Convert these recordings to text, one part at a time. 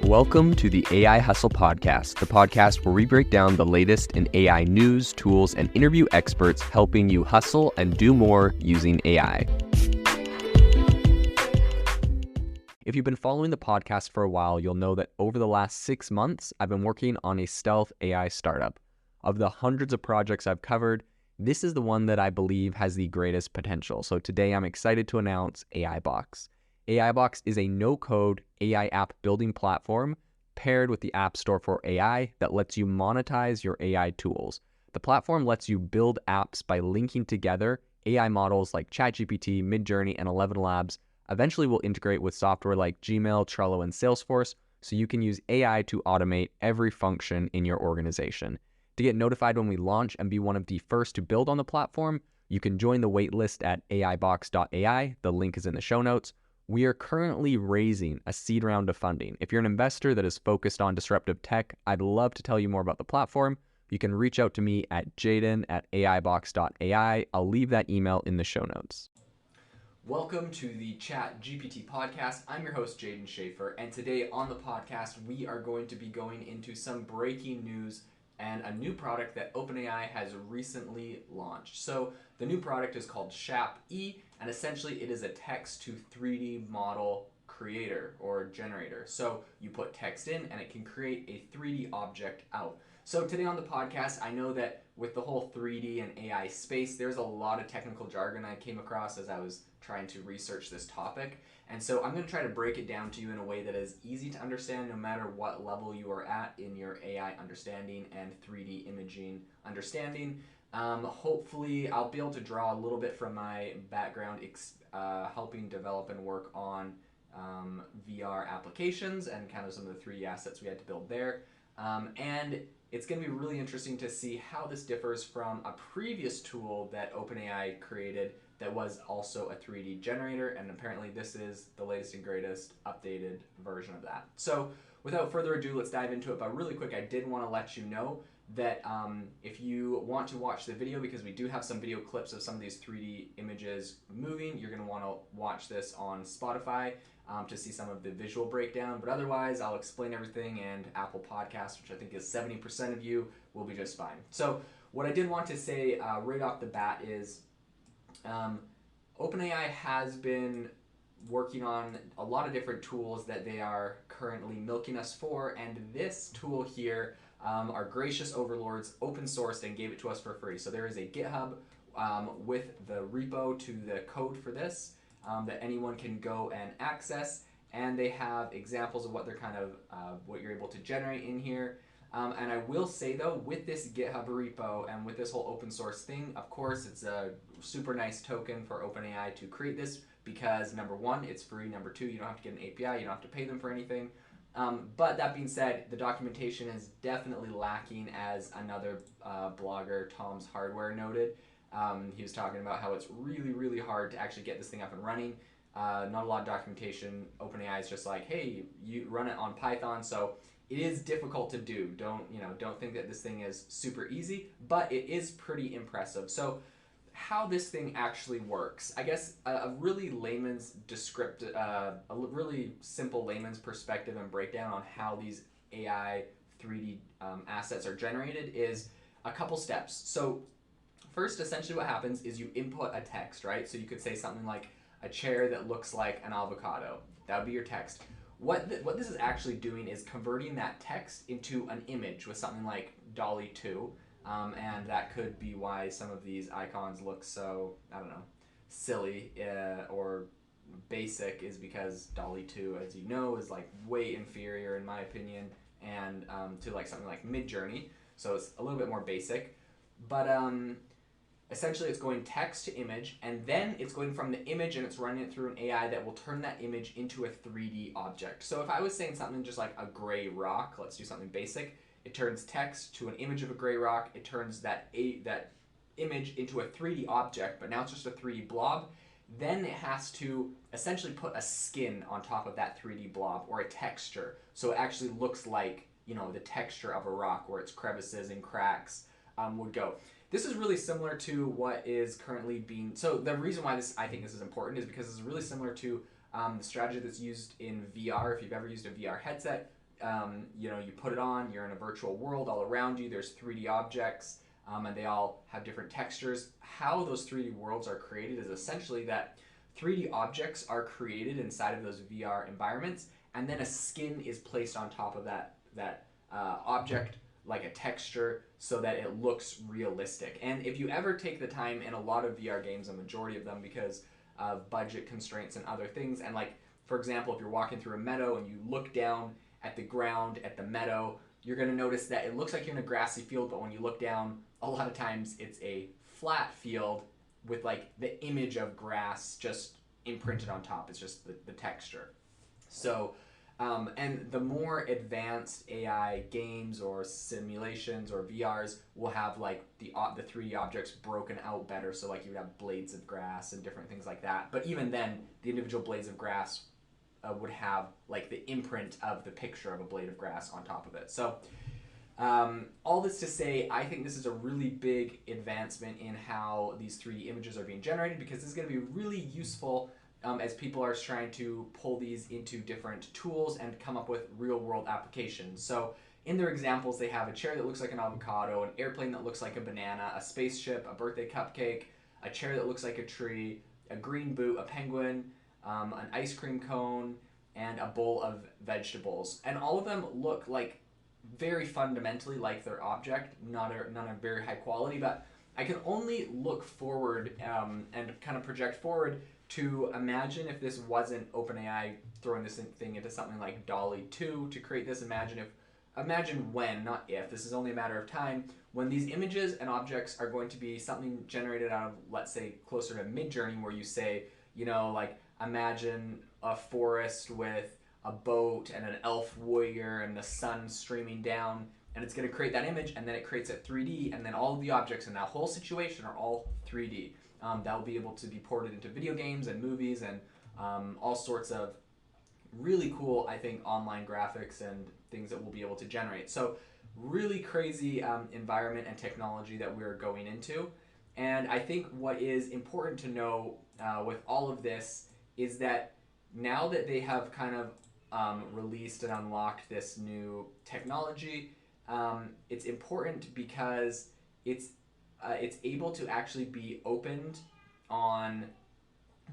Welcome to the AI Hustle Podcast, the podcast where we break down the latest in AI news, tools, and interview experts helping you hustle and do more using AI. If you've been following the podcast for a while, you'll know that over the last 6 months, I've been working on a stealth AI startup. Of the hundreds of projects I've covered, this is the one that I believe has the greatest potential. So today I'm excited to announce AI Box. AI Box is a no-code AI app building platform paired with the App Store for AI that lets you monetize your AI tools. The platform lets you build apps by linking together AI models like ChatGPT, Midjourney, and 11 Labs. Eventually will integrate with software like Gmail, Trello, and Salesforce, so you can use AI to automate every function in your organization. To get notified when we launch and be one of the first to build on the platform, you can join the waitlist at aibox.ai. The link is in the show notes. We are currently raising a seed round of funding. If you're an investor that is focused on disruptive tech, I'd love to tell you more about the platform. You can reach out to me at jaden@aibox.ai. I'll leave that email in the show notes. Welcome to the ChatGPT podcast. I'm your host, Jaden Schaefer, and today on the podcast, we are going to be going into some breaking news and a new product that OpenAI has recently launched. So the new product is called Shap-E, and essentially it is a text to 3D model creator or generator. So you put text in and it can create a 3D object out. So today on the podcast, I know that with the whole 3D and AI space, there's a lot of technical jargon I came across as I was trying to research this topic. And so I'm going to try to break it down to you in a way that is easy to understand no matter what level you are at in your AI understanding and 3D imaging understanding. Hopefully I'll be able to draw a little bit from my background helping develop and work on VR applications and kind of some of the 3D assets we had to build there. And it's going to be really interesting to see how this differs from a previous tool that OpenAI created that was also a 3D generator, and apparently this is the latest and greatest updated version of that. So without further ado, let's dive into it. But really quick, I did want to let you know that if you want to watch the video, because we do have some video clips of some of these 3D images moving, you're going to want to watch this on Spotify to see some of the visual breakdown. But otherwise, I'll explain everything, and Apple Podcasts, which I think is 70% of you, will be just fine. So what I did want to say right off the bat is OpenAI has been working on a lot of different tools that they are currently milking us for, and this tool here, our gracious overlords open sourced and gave it to us for free. So there is a GitHub with the repo to the code for this that anyone can go and access, and they have examples of what they're what you're able to generate in here. And I will say though, with this GitHub repo and with this whole open source thing, of course, it's a super nice token for OpenAI to create this because number one, it's free. Number two, you don't have to get an API. You don't have to pay them for anything. But that being said, the documentation is definitely lacking, as another blogger, Tom's Hardware, noted. He was talking about how it's really, really hard to actually get this thing up and running. Not a lot of documentation. OpenAI is just like, hey, you run it on Python, so it is difficult to do. Don't think that this thing is super easy, but it is pretty impressive. So how this thing actually works, I guess a really really simple layman's perspective and breakdown on how these AI 3D assets are generated is a couple steps. So first, essentially what happens is you input a text, right? So you could say something like a chair that looks like an avocado. That would be your text. What this is actually doing is converting that text into an image with something like DALL-E 2, and that could be why some of these icons look so, I don't know, silly or basic, is because DALL-E 2, as you know, is like way inferior in my opinion, and to like something like Midjourney, so it's a little bit more basic. But essentially it's going text to image, and then it's going from the image and it's running it through an AI that will turn that image into a 3D object. So if I was saying something just like a gray rock, let's do something basic, it turns text to an image of a gray rock, it turns that image into a 3D object, but now it's just a 3D blob. Then it has to essentially put a skin on top of that 3D blob, or a texture, so it actually looks like, the texture of a rock, where its crevices and cracks would go. This is really similar to what is currently being... So the reason why I think this is important is because it's really similar to the strategy that's used in VR. If you've ever used a VR headset, you put it on, you're in a virtual world all around you, there's 3D objects, and they all have different textures. How those 3D worlds are created is essentially that 3D objects are created inside of those VR environments, and then a skin is placed on top of that object, like a texture, so that it looks realistic. And if you ever take the time in a lot of VR games, a majority of them because of budget constraints and other things, and like, for example, if you're walking through a meadow and you look down at the ground at the meadow, you're going to notice that it looks like you're in a grassy field, but when you look down, a lot of times it's a flat field with like the image of grass just imprinted on top. It's just the texture. So, and the more advanced AI games or simulations or VRs will have like the 3D objects broken out better. So like you would have blades of grass and different things like that. But even then, the individual blades of grass would have like the imprint of the picture of a blade of grass on top of it. So all this to say, I think this is a really big advancement in how these 3D images are being generated, because this is going to be really useful as people are trying to pull these into different tools and come up with real world applications. So in their examples, they have a chair that looks like an avocado, an airplane that looks like a banana, a spaceship, a birthday cupcake, a chair that looks like a tree, a green boot, a penguin, an ice cream cone, and a bowl of vegetables. And all of them look like very fundamentally like their object, not a very high quality, but I can only look forward and kind of project forward to imagine if this wasn't OpenAI throwing this thing into something like DALL-E 2 to create this. Imagine when, not if, this is only a matter of time, when these images and objects are going to be something generated out of, let's say, closer to Midjourney, where you say, like, imagine a forest with a boat and an elf warrior and the sun streaming down, and it's going to create that image, and then it creates it 3D, and then all of the objects in that whole situation are all 3D. That will be able to be ported into video games and movies and all sorts of really cool, I think, online graphics and things that we'll be able to generate. So really crazy environment and technology that we're going into. And I think what is important to know with all of this is that now that they have kind of released and unlocked this new technology, it's important because it's able to actually be opened on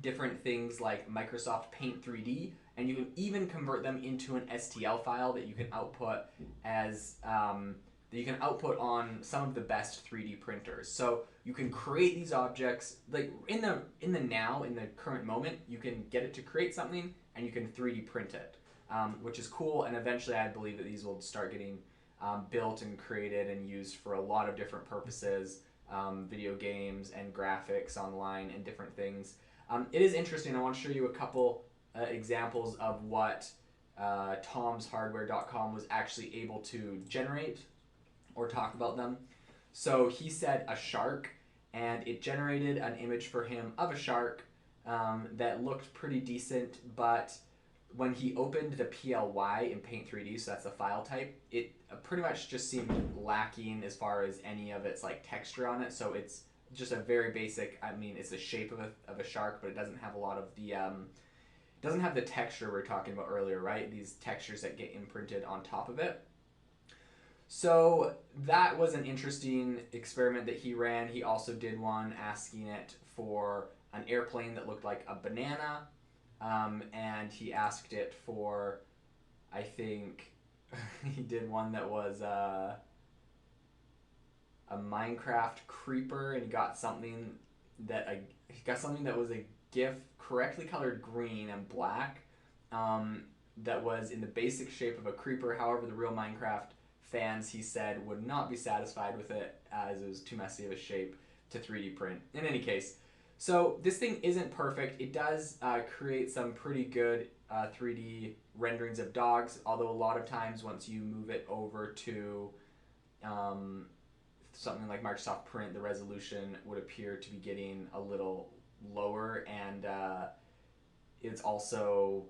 different things like Microsoft Paint 3D, and you can even convert them into an STL file that you can output as on some of the best 3D printers. So you can create these objects like in the current moment. You can get it to create something, and you can 3D print it, which is cool. And eventually, I believe that these will start getting built and created and used for a lot of different purposes, video games and graphics online and different things. It is interesting. I want to show you a couple examples of what tomshardware.com was actually able to generate or talk about them. So he said a shark, and it generated an image for him of a shark that looked pretty decent, but when he opened the PLY in Paint 3D, so that's the file type, it pretty much just seemed lacking as far as any of its like texture on it. So it's just a very basic, it's the shape of a shark, but it doesn't have a lot of the doesn't have the texture we were talking about earlier, right? These textures that get imprinted on top of it. So that was an interesting experiment that he ran. He also did one asking it for an airplane that looked like a banana, and he asked it for, I think, he did one that was a Minecraft creeper, and he got something that was a GIF correctly colored green and black, that was in the basic shape of a creeper. However, the real Minecraft fans, he said, would not be satisfied with it as it was too messy of a shape to 3D print. In any case, so this thing isn't perfect. It does create some pretty good 3D renderings of dogs, although a lot of times once you move it over to something like Microsoft Print, the resolution would appear to be getting a little lower, and it's also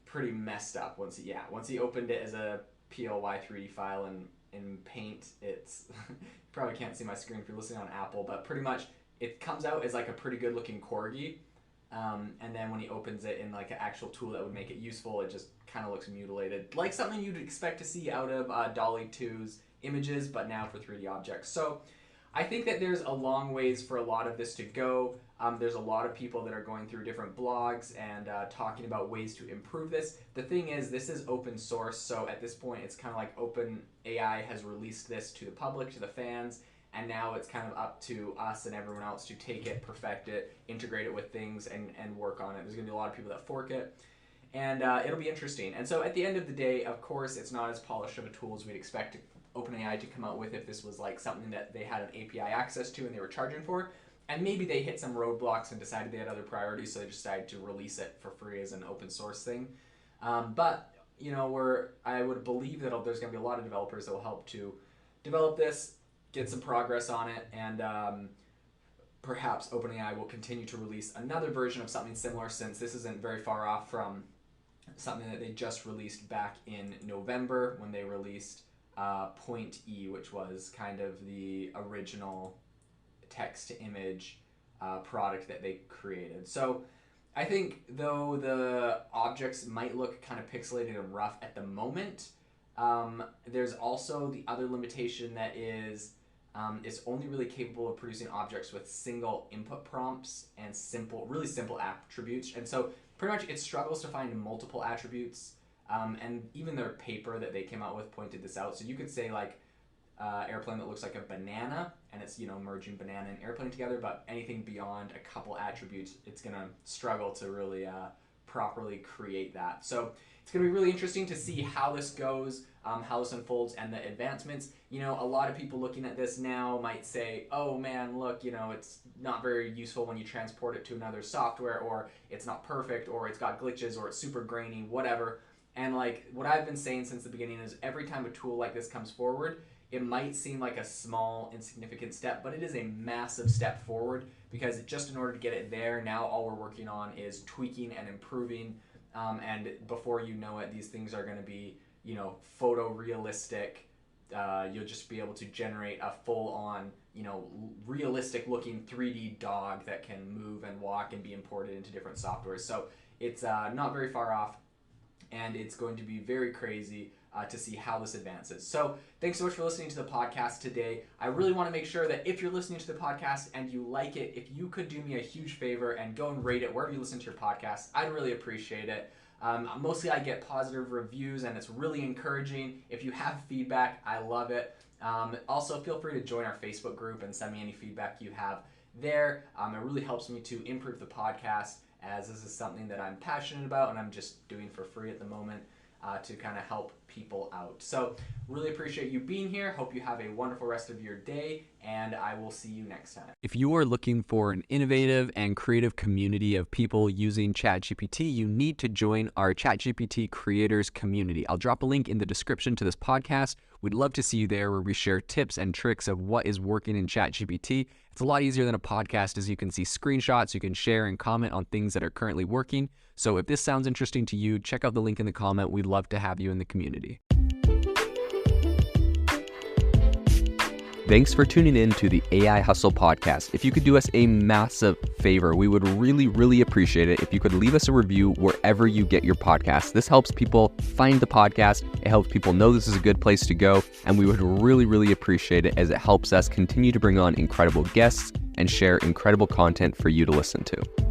pretty messed up once he opened it as a PLY 3D file in Paint. It's you probably can't see my screen if you're listening on Apple, but pretty much it comes out as like a pretty good looking corgi, And then when he opens it in like an actual tool that would make it useful, it just kind of looks mutilated, like something you'd expect to see out of DALL-E 2's images, but now for 3D objects. So I think that there's a long ways for a lot of this to go. There's a lot of people that are going through different blogs and talking about ways to improve this. The thing is, this is open source, so at this point it's kind of like OpenAI has released this to the public, to the fans, and now it's kind of up to us and everyone else to take it, perfect it, integrate it with things, and work on it. There's going to be a lot of people that fork it, and it'll be interesting. And so at the end of the day, of course, it's not as polished of a tool as we'd expect OpenAI to come out with if this was like something that they had an API access to and they were charging for. And maybe they hit some roadblocks and decided they had other priorities, so they decided to release it for free as an open source thing. But you know, I would believe that there's going to be a lot of developers that will help to develop this, get some progress on it, and perhaps OpenAI will continue to release another version of something similar, since this isn't very far off from something that they just released back in November when they released Point E, which was kind of the original text-to-image product that they created. So I think though the objects might look kind of pixelated and rough at the moment, there's also the other limitation that is it's only really capable of producing objects with single input prompts and really simple attributes. And so pretty much it struggles to find multiple attributes. And even their paper that they came out with pointed this out. So you could say like airplane that looks like a banana, and it's, you know, merging banana and airplane together, but anything beyond a couple attributes, it's going to struggle to really properly create that. So it's going to be really interesting to see how this goes, how this unfolds, and the advancements. You know, a lot of people looking at this now might say, oh man, look, you know, it's not very useful when you transport it to another software, or it's not perfect, or it's got glitches, or it's super grainy, whatever. And like what I've been saying since the beginning is every time a tool like this comes forward, it might seem like a small, insignificant step, but it is a massive step forward, because just in order to get it there, now all we're working on is tweaking and improving. And before you know it, these things are going to be, you know, photorealistic. You'll just be able to generate a full-on, you know, realistic-looking 3D dog that can move and walk and be imported into different softwares. So it's not very far off, and it's going to be very crazy to see how this advances. So thanks so much for listening to the podcast today. I really want to make sure that if you're listening to the podcast and you like it, if you could do me a huge favor and go and rate it wherever you listen to your podcast, I'd really appreciate it. Mostly I get positive reviews, and it's really encouraging. If you have feedback, I love it. Also, feel free to join our Facebook group and send me any feedback you have there. It really helps me to improve the podcast, as this is something that I'm passionate about and I'm just doing for free at the moment to kind of help people out. So really appreciate you being here. Hope you have a wonderful rest of your day, and I will see you next time. If you are looking for an innovative and creative community of people using ChatGPT, you need to join our ChatGPT creators community. I'll drop a link in the description to this podcast. We'd love to see you there, where we share tips and tricks of what is working in ChatGPT. It's a lot easier than a podcast, as you can see screenshots, you can share and comment on things that are currently working. So if this sounds interesting to you, check out the link in the comment. We'd love to have you in the community. Thanks for tuning in to the AI Hustle podcast. If you could do us a massive favor, we would really, really appreciate it if you could leave us a review wherever you get your podcasts. This helps people find the podcast. It helps people know this is a good place to go. And we would really, really appreciate it, as it helps us continue to bring on incredible guests and share incredible content for you to listen to.